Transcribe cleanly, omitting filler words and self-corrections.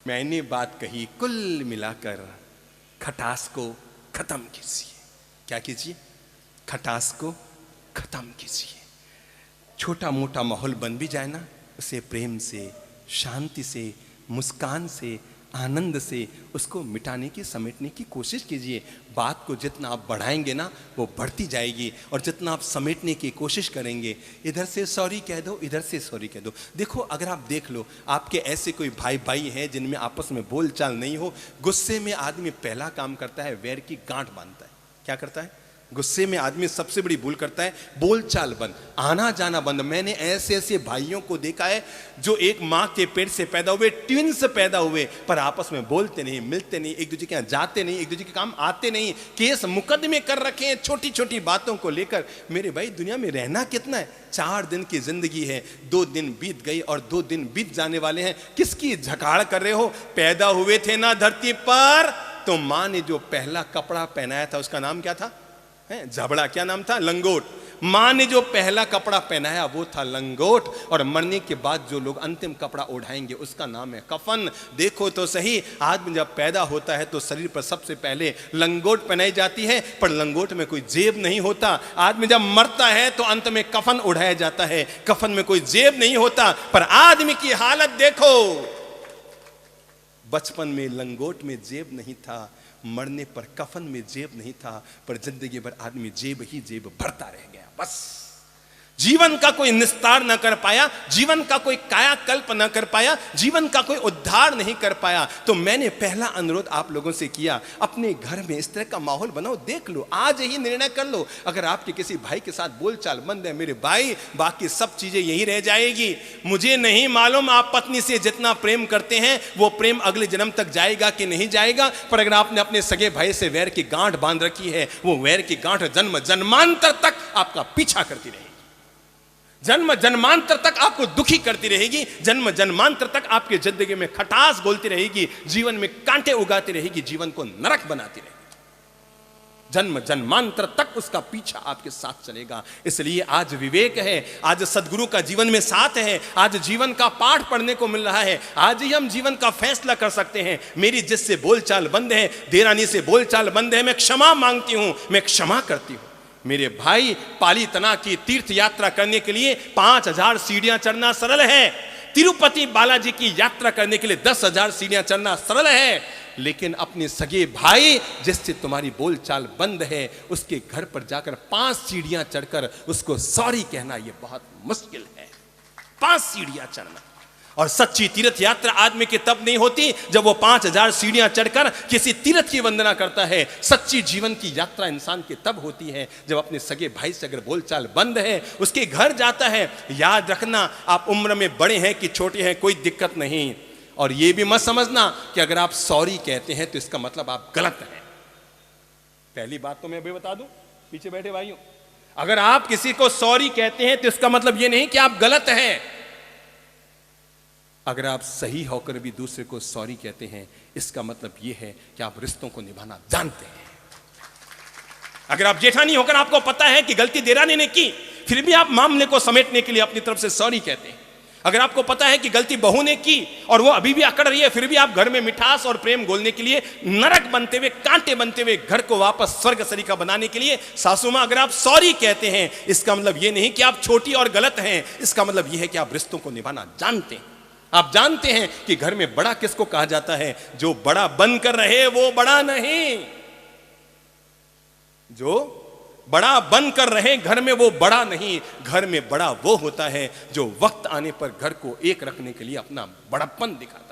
मैंने बात कही, कुल मिलाकर खटास को खत्म कीजिए। क्या कीजिए? खटास को खत्म कीजिए। छोटा मोटा माहौल बन भी जाए ना, उसे प्रेम से, शांति से, मुस्कान से, आनंद से उसको मिटाने की, समेटने की कोशिश कीजिए। बात को जितना आप बढ़ाएंगे ना, वो बढ़ती जाएगी, और जितना आप समेटने की कोशिश करेंगे, इधर से सॉरी कह दो, इधर से सॉरी कह दो। देखो, अगर आप देख लो, आपके ऐसे कोई भाई भाई हैं जिनमें आपस में बोलचाल नहीं हो, गुस्से में आदमी पहला काम करता है, वैर की गांठ बांधता है। क्या करता है? गुस्से में आदमी सबसे बड़ी भूल करता है, बोलचाल बंद, आना जाना बंद। मैंने ऐसे ऐसे भाइयों को देखा है जो एक माँ के पेट से पैदा हुए, ट्विन्स पैदा हुए, पर आपस में बोलते नहीं, मिलते नहीं, एक दूसरे के यहाँ जाते नहीं, एक दूसरे के काम आते नहीं, केस मुकदमे कर रखे हैं छोटी छोटी बातों को लेकर। मेरे भाई, दुनिया में रहना कितना है? 4 दिन की जिंदगी है, 2 दिन बीत गई और 2 दिन बीत जाने वाले हैं। किसकी झकाड़ कर रहे हो? पैदा हुए थे ना धरती पर, तो माँ ने जो पहला कपड़ा पहनाया था उसका नाम क्या था? जबड़ा। क्या नाम था? लंगोट। माँ ने जो पहला कपड़ा पहनाया वो था लंगोट, और मरने के बाद जो लोग अंतिम कपड़ा ओढ़ाएंगे उसका नाम है कफन। देखो तो सही, आदमी जब पैदा होता है तो शरीर पर सबसे पहले लंगोट पहनाई जाती है, पर लंगोट में कोई जेब नहीं होता। आदमी जब मरता है तो अंत में कफन ओढ़ाया जाता है, कफन में कोई जेब नहीं होता। पर आदमी की हालत देखो, बचपन में लंगोट में जेब नहीं था, मरने पर कफन में जेब नहीं था, पर जिंदगी भर आदमी जेब ही जेब भरता रह गया। बस जीवन का कोई निस्तार न कर पाया, जीवन का कोई कायाकल्प न कर पाया, जीवन का कोई उद्धार नहीं कर पाया। तो मैंने पहला अनुरोध आप लोगों से किया, अपने घर में इस तरह का माहौल बनाओ। देख लो, आज ही निर्णय कर लो। अगर आपके किसी भाई के साथ बोलचाल बंद है, मेरे भाई, बाकी सब चीजें यही रह जाएगी। मुझे नहीं मालूम आप पत्नी से जितना प्रेम करते हैं वो प्रेम अगले जन्म तक जाएगा कि नहीं जाएगा, पर अगर आपने अपने सगे भाई से वैर की गांठ बांध रखी है, वो वैर की गांठ जन्म जन्मांतर तक आपका पीछा करती रहेगी, जन्म जन्मांतर तक आपको दुखी करती रहेगी, जन्म जन्मांतर तक आपकी जिंदगी में खटास घोलती रहेगी, जीवन में कांटे उगाती रहेगी, जीवन को नरक बनाती रहेगी। जन्म जन्मांतर तक उसका पीछा आपके साथ चलेगा। इसलिए आज विवेक है, आज सदगुरु का जीवन में साथ है, आज जीवन का पाठ पढ़ने को मिल रहा है, आज ही हम जीवन का फैसला कर सकते हैं। मेरी जिससे बोलचाल बंद है, देरानी से बोलचाल बंद है, मैं क्षमा मांगती हूं, मैं क्षमा करती हूं। मेरे भाई, पाली तना की तीर्थ यात्रा करने के लिए 5000 सीढ़ियां चढ़ना सरल है, तिरुपति बालाजी की यात्रा करने के लिए 10,000 सीढ़ियां चढ़ना सरल है, लेकिन अपने सगे भाई जिससे तुम्हारी बोलचाल बंद है, उसके घर पर जाकर 5 सीढ़ियां चढ़कर उसको सॉरी कहना, यह बहुत मुश्किल है। 5 सीढ़ियां चढ़ना। और सच्ची तीर्थ यात्रा आदमी की तब नहीं होती जब वो 5000 सीढ़ियां चढ़कर किसी तीर्थ की वंदना करता है। सच्ची जीवन की यात्रा इंसान की तब होती है जब अपने सगे भाई से अगर बोलचाल बंद है, उसके घर जाता है। याद रखना, आप उम्र में बड़े हैं कि छोटे हैं, कोई दिक्कत नहीं। और ये भी मत समझना कि अगर आप सॉरी कहते हैं तो इसका मतलब आप गलत हैं। पहली बात तो मैं अभी बता दूं पीछे बैठे भाइयों, अगर आप किसी को सॉरी कहते हैं तो इसका मतलब ये नहीं कि आप गलत हैं। अगर आप सही होकर भी दूसरे को सॉरी कहते हैं, इसका मतलब यह है कि आप रिश्तों को निभाना जानते हैं। अगर आप जेठानी होकर आपको पता है कि गलती देरानी ने की, फिर भी आप मामले को समेटने के लिए अपनी तरफ से सॉरी कहते हैं। अगर आपको पता है कि गलती बहू ने की और वो अभी भी अकड़ रही है, फिर भी आप घर में मिठास और प्रेम घोलने के लिए, नरक बनते हुए, कांटे बनते हुए घर को वापस स्वर्ग सरीखा बनाने के लिए, सासू मां, अगर आप सॉरी कहते हैं, इसका मतलब ये नहीं कि आप छोटी और गलत हैं, इसका मतलब यह है कि आप रिश्तों को निभाना जानते हैं। आप जानते हैं कि घर में बड़ा किसको कहा जाता है? जो बड़ा बनकर रहे वो बड़ा नहीं, जो बड़ा बनकर रहे घर में वो बड़ा नहीं। घर में बड़ा वो होता है जो वक्त आने पर घर को एक रखने के लिए अपना बड़प्पन दिखाता है।